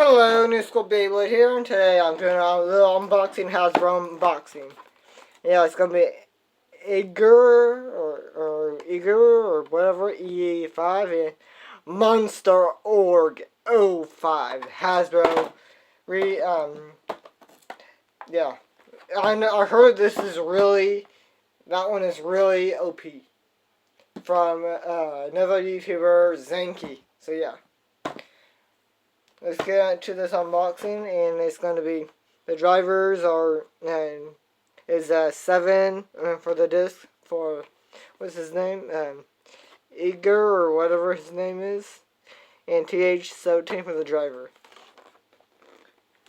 Hello, New School Beyblade here, and today I'm doing a little unboxing, Hasbro unboxing. Yeah, it's gonna be Ogre or Ogre or whatever, E5 and Monster Org 05 Hasbro. Yeah, I heard this is really, that one is really OP from another YouTuber, Zanky. So yeah. Let's get into this unboxing, and it's going to be, the drivers are, is 7 for the disc, for, what's his name, Ogre or whatever his name is, and TH17 for the driver.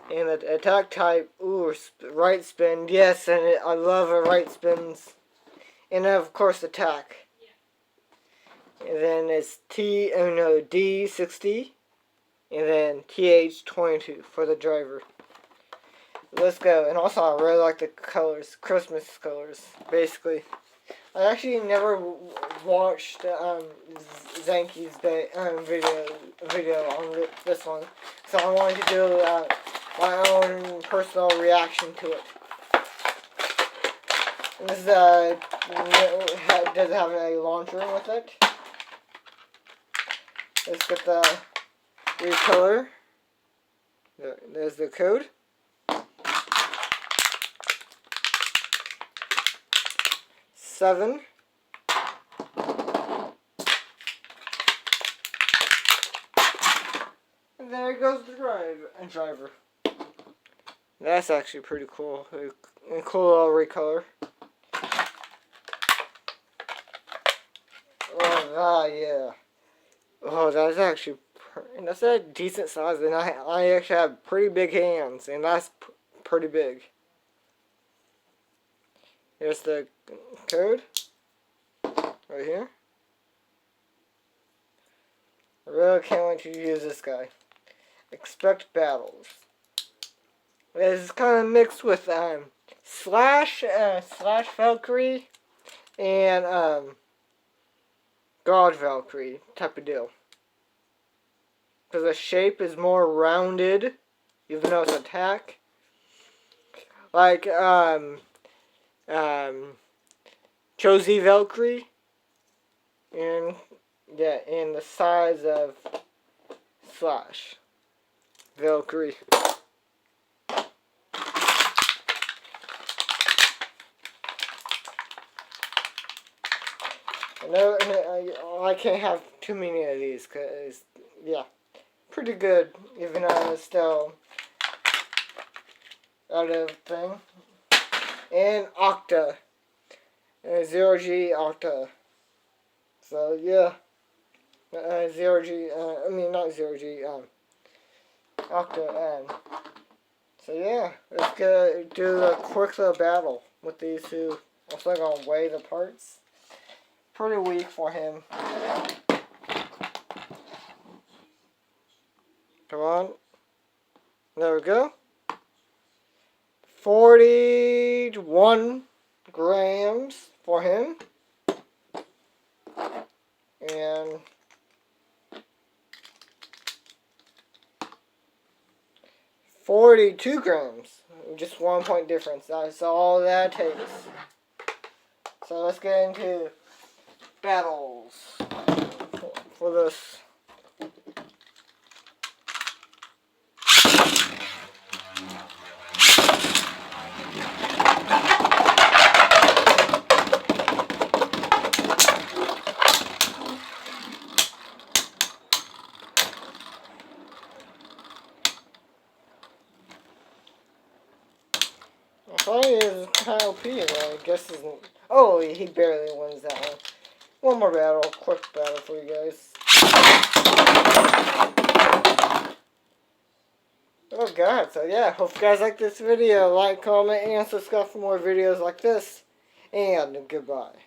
And the attack type, ooh, right spin, yes, and I love right spins, and of course attack. And then it's D60. And then TH22 for the driver. Let's go. And also, I really like the colors, Christmas colors, basically. I actually never watched Zanky's video on this one, so I wanted to do my own personal reaction to it. And this does it have a launcher with it? Let's get the recolor. There's the code. Seven. And there goes the driver. That's actually pretty cool. A cool little recolor. Oh, yeah. Oh, that's actually, and that's a decent size, and I actually have pretty big hands, and that's pretty big. Here's the code, right here. I really can't wait to use this guy. Expect battles. It's kind of mixed with Slash Valkyrie, and God Valkyrie type of deal. Because the shape is more rounded, even though it's attack. Like, Josie Valkyrie. And, yeah, and the size of Slash Valkyrie. No, I can't have too many of these, because, yeah, pretty good, even though it's still out of thing. And Octa. 0G Octa. So, yeah. 0G, I mean, not 0G, Octa, so, yeah, let's do a quick little battle with these two. Also, gonna weigh the parts. Pretty weak for him. Come on. There we go. 41 grams for him. And 42 grams. Just 1 point difference. That's all that takes. So let's get into battles for this. Funny is Kyle P. I guess isn't. Oh, he barely wins that one. One more battle, quick battle for you guys. Oh god, so yeah, hope you guys like this video. Like, comment, and subscribe for more videos like this. And goodbye.